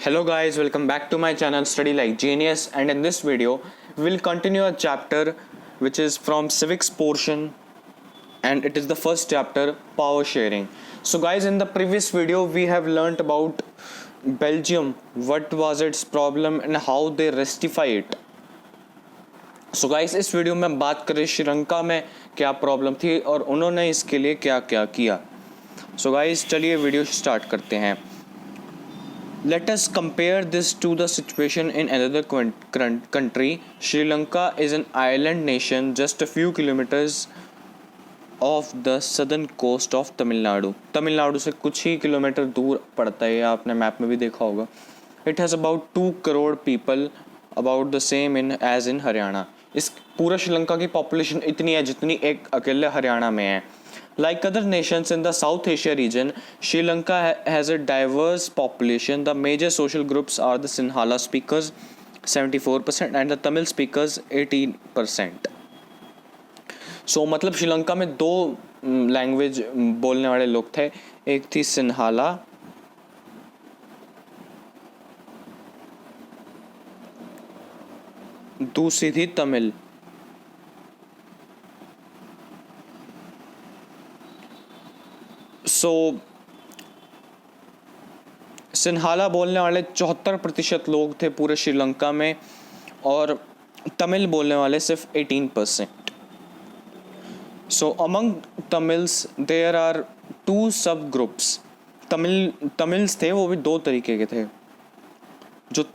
Hello guys, welcome back to my channel Study Like Genius, and in this video we'll continue a chapter which is from civics portion, and it is the first chapter, power sharing. So guys, in the previous video we have learnt about Belgium, what was its problem and how they rectify it. So guys, इस video में बात करें श्रीलंका में क्या problem थी और उन्होंने इसके लिए क्या क्या किया. सो गाइस, चलिए वीडियो स्टार्ट करते हैं. Let us compare this to the situation in another country. Sri Lanka is an island nation just a few kilometers off the southern coast of Tamil Nadu. Tamil Nadu से कुछ ही kilometre दूर पड़ता है, आपने map में भी देखा होगा. It has about 2 crore people, about the same as in Haryana. इस पूरा श्रीलंका की पॉपुलेशन इतनी है जितनी एक अकेले हरियाणा में है. Like other nations in the South Asia region, Sri Lanka has a diverse population. The major social groups are the Sinhala speakers, 74%, and the Tamil speakers, 18%. So मतलब श्रीलंका में दो लैंग्वेज बोलने वाले लोग थे. एक थी सिन्हाला, दूसरी थी तमिल. सो सिन्हाला बोलने वाले 74% लोग थे पूरे श्रीलंका में, और तमिल बोलने वाले सिर्फ 18%. So among Tamils there are 2 sub groups. Tamils थे, वो भी 2 तरीके के थे. जो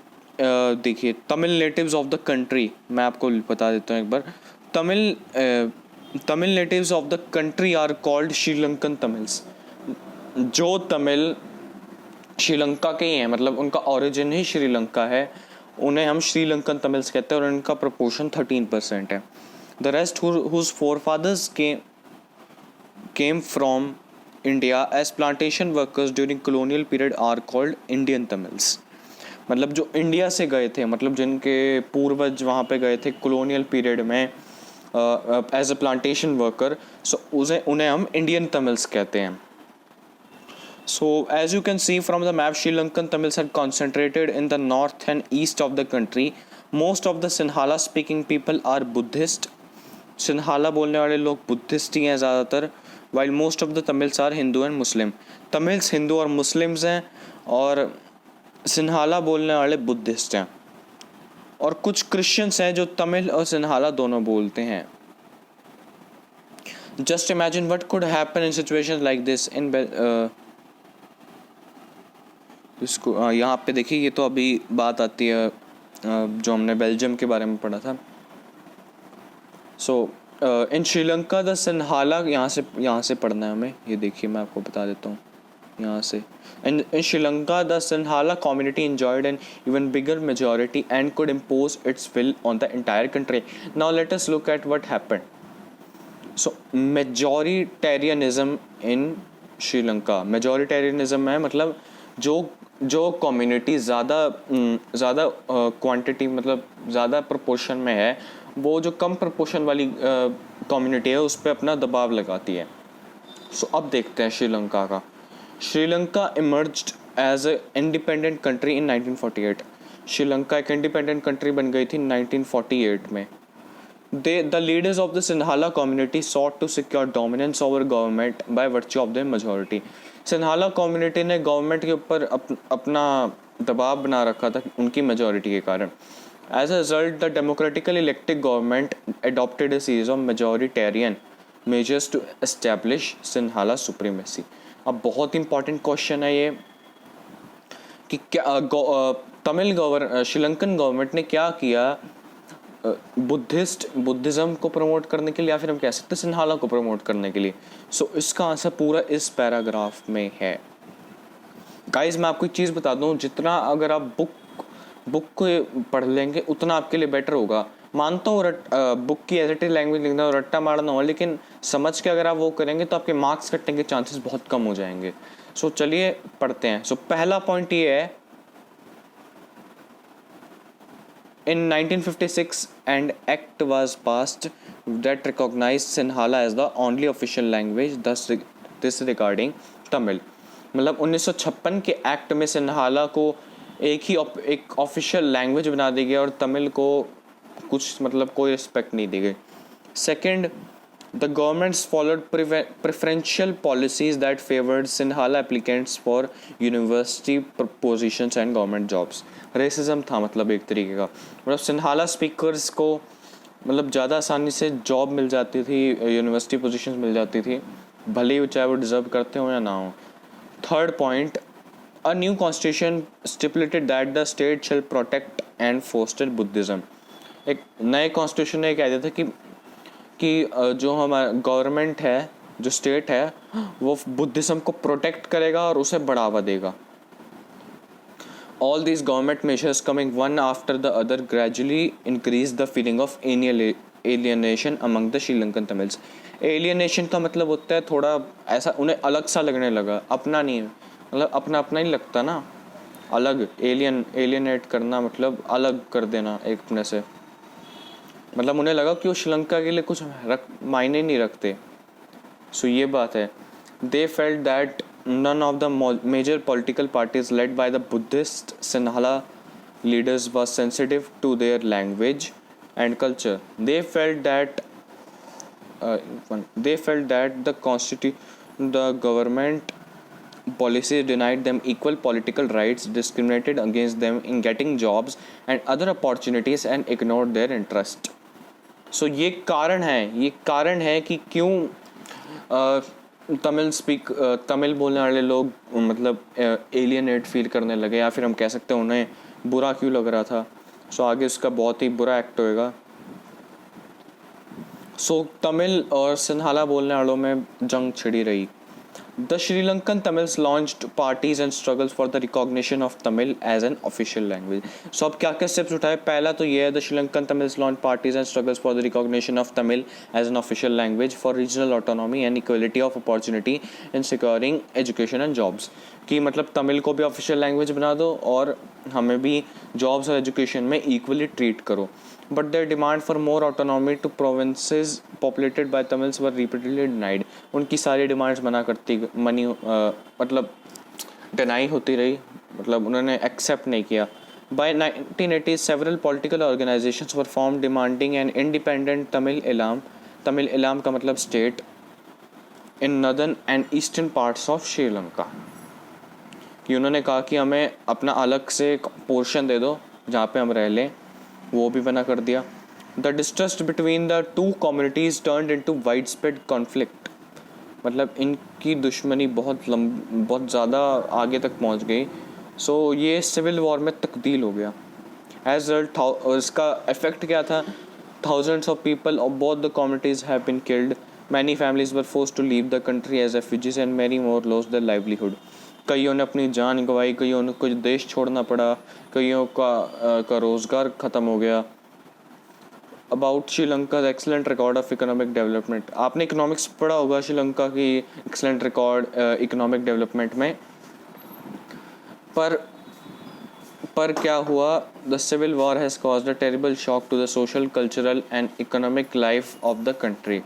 देखिए, Tamil natives of the country, मैं आपको बता देता हूँ एक बार. Tamil natives of the country are called Sri Lankan Tamils. जो तमिल श्रीलंका के ही हैं, मतलब उनका ओरिजिन ही श्रीलंका है, उन्हें हम श्रीलंकन तमिल्स कहते हैं, और उनका प्रोपोर्शन 13% है. The rest whose forefathers came from India as plantation workers during colonial period are called Indian Tamils. मतलब जो इंडिया से गए थे, मतलब जिनके पूर्वज वहाँ पे गए थे कॉलोनियल पीरियड में एज अ प्लांटेशन वर्कर, सो उन्हें हम इंडियन तमिल्स कहते हैं. So as you can see from the map, Sri Lankan Tamils are concentrated in the north and east of the country. Most of the Sinhala speaking people are Buddhist. Sinhala बोलने वाले लोग Buddhist ही हैं ज़्यादातर, while most of the Tamils are Hindu and Muslim. Tamils Hindu और Muslims हैं, और सिन्हाला बोलने वाले बुद्धिस्ट हैं, और कुछ क्रिश्चियंस हैं जो तमिल और सिन्हाला दोनों बोलते हैं. Just imagine what could happen in situations like this in इसको यहाँ पे देखिए, ये तो अभी बात आती है जो हमने बेल्जियम के बारे में पढ़ा था. सो इन श्रीलंका द सिन्हाला, यहाँ से पढ़ना है हमें. ये देखिए, मैं आपको बता देता हूँ यहाँ से. In Sri Lanka, the Sinhala community enjoyed an even bigger majority and could impose its will on the entire country. Now let us look at what happened. So majoritarianism in Sri Lanka. Majoritarianism है मतलब जो community ज़्यादा quantity, मतलब ज़्यादा proportion में है, वो जो कम प्रोपोर्शन वाली कम्युनिटी है उस पर अपना दबाव लगाती है. सो अब देखते हैं श्रीलंका का. Sri Lanka emerged as a independent country in 1948. Sri Lanka एक इंडिपेंडेंट कंट्री बन गई थी 1948 में. The leaders of the Sinhala community sought to secure dominance over government by virtue of the majority. Sinhala community ने गवर्नमेंट के ऊपर अपना दबाव बना रखा था उनकी मेजॉरिटी के कारण. As a result, the democratically elected government adopted a series of majoritarian measures to establish Sinhala supremacy. अब बहुत इंपॉर्टेंट क्वेश्चन है ये कि क्या श्रीलंकन गवर्नमेंट ने क्या किया बुद्धिज़्म को प्रमोट करने के लिए, या फिर हम कह सकते हैं सिन्हाला को प्रमोट करने के लिए. सो इसका आंसर पूरा इस पैराग्राफ में है. गाइस, मैं आपको एक चीज़ बता दूं, जितना अगर आप बुक को पढ़ लेंगे उतना आपके लिए बेटर होगा. मानता हूँ बुक की एज इट इज लैंग्वेज लिखना और रट्टा मारना हो, लेकिन समझ के अगर आप वो करेंगे तो आपके मार्क्स कटने के चांसेस बहुत कम हो जाएंगे. सो चलिए पढ़ते हैं. सो पहला पॉइंट ये है, in 1956 an act was passed that recognized Sinhala as the only official language, thus disregarding Tamil. मतलब 1956 के एक्ट में सिन्हाला को एक ऑफिशियल लैंग्वेज बना दी गई और तमिल को कुछ मतलब कोई रिस्पेक्ट नहीं दी गई। Second, the governments followed preferential policies that favored Sinhala applicants for university positions and government jobs. Racism था मतलब एक तरीके का, मतलब सिन्हाला स्पीकर्स को मतलब ज़्यादा आसानी से जॉब मिल जाती थी, यूनिवर्सिटी पोजीशंस मिल जाती थी, भले ही चाहे वो डिजर्व करते हो या ना हो। Third point, a new constitution stipulated that the state shall protect and foster Buddhism. एक नए कॉन्स्टिट्यूशन ने कह दिया था कि जो हमारा गवर्नमेंट है, जो स्टेट है, वो बुद्धिज्म को प्रोटेक्ट करेगा और उसे बढ़ावा देगा। All these government measures coming one after the other gradually increase the feeling of alienation among the Sri Lankan Tamils. Alienation का मतलब होता है थोड़ा ऐसा, उन्हें अलग सा लगने लगा, अपना नहीं, मतलब अपना अपना ही लगता ना, अलग, एलियनेट करना मतलब अलग कर देना एक अपने से, मतलब उन्हें लगा कि वो श्रीलंका के लिए कुछ मायने नहीं रखते। सो ये बात है। They felt that none of the major political parties led by the Buddhist Sinhala leaders was sensitive to their language and culture. They felt that the government policies denied them equal political rights, discriminated against them in getting jobs and other opportunities, and ignored their interest. So ये कारण है कि क्यों तमिल बोलने वाले लोग मतलब alienate feel करने लगे, या फिर हम कह सकते हैं उन्हें बुरा क्यों लग रहा था। सो आगे उसका बहुत ही बुरा एक्ट होएगा। सो तमिल और सिन्हाला बोलने वालों में जंग छिड़ी रही। The Sri Lankan Tamils launched parties and struggles for the recognition of Tamil as an official language. So अब क्या क्या steps उठाए? पहला तो ये है, the Sri Lankan Tamils launched parties and struggles for the recognition of Tamil as an official language for regional autonomy and equality of opportunity in securing education and jobs. कि मतलब तमिल को भी official language बना दो और हमें भी jobs और education में equally treat करो. But their demand for more autonomy to provinces populated by Tamils were repeatedly denied. उनकी सारी डिमांड्स मना करती मतलब डिनाई होती रही, मतलब उन्होंने एक्सेप्ट नहीं किया। By 1980 several political organizations were formed demanding an independent Tamil Elam का मतलब state in northern and eastern parts of Sri Lanka. कि उन्होंने कहा कि हमें अपना अलग से पोर्शन दे दो जहाँ पे हम रह लें, वो भी बना कर दिया। The distrust between the two communities turned into widespread conflict. मतलब इनकी दुश्मनी बहुत ज़्यादा आगे तक पहुंच गई। सो ये सिविल वॉर में तब्दील हो गया। एज रिजल्ट इसका इफेक्ट क्या था? Thousands of people of both the communities have been killed. Many families were forced to leave the country as refugees and many more lost their livelihood. कईयों ने अपनी जान गंवाई, कईयों ने कुछ देश छोड़ना पड़ा, कईयों का रोज़गार ख़त्म हो गया। About Sri Lanka the excellent record of economic development. आपने इकोनॉमिक्स पढ़ा होगा श्रीलंका की एक्सलेंट रिकॉर्ड इकोनॉमिक डेवलपमेंट में। पर क्या हुआ? The civil war has caused a terrible shock to the social, cultural and economic life of the country.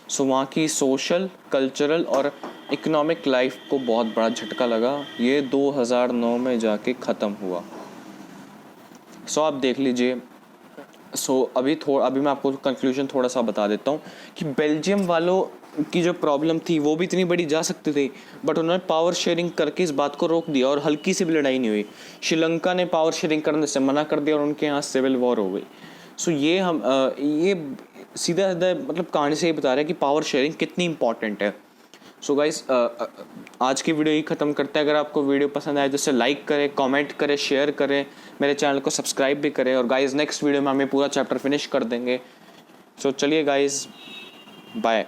So वहाँ की सोशल, कल्चरल और इकोनॉमिक लाइफ को बहुत बड़ा झटका लगा। ये 2009 में जाके ख़त्म हुआ। सो आप देख लीजिए। सो अभी मैं आपको कंक्लूजन थोड़ा सा बता देता हूँ कि बेल्जियम वालों की जो प्रॉब्लम थी वो भी इतनी बड़ी जा सकती थी, बट उन्होंने पावर शेयरिंग करके इस बात को रोक दिया और हल्की सी भी लड़ाई नहीं हुई। श्रीलंका ने पावर शेयरिंग करने से मना कर दिया और उनके यहाँ सिविल वॉर हो गई। सो ये सीधा मतलब कहानी से ही बता रहा है कि पावर शेयरिंग कितनी इंपॉर्टेंट है। सो गाइस आज की वीडियो ही ख़त्म करते हैं। अगर आपको वीडियो पसंद आए तो इसे लाइक करें, कमेंट करें, शेयर करें, मेरे चैनल को सब्सक्राइब भी करें। और गाइस नेक्स्ट वीडियो में हमें पूरा चैप्टर फिनिश कर देंगे। सो चलिए गाइस, बाय।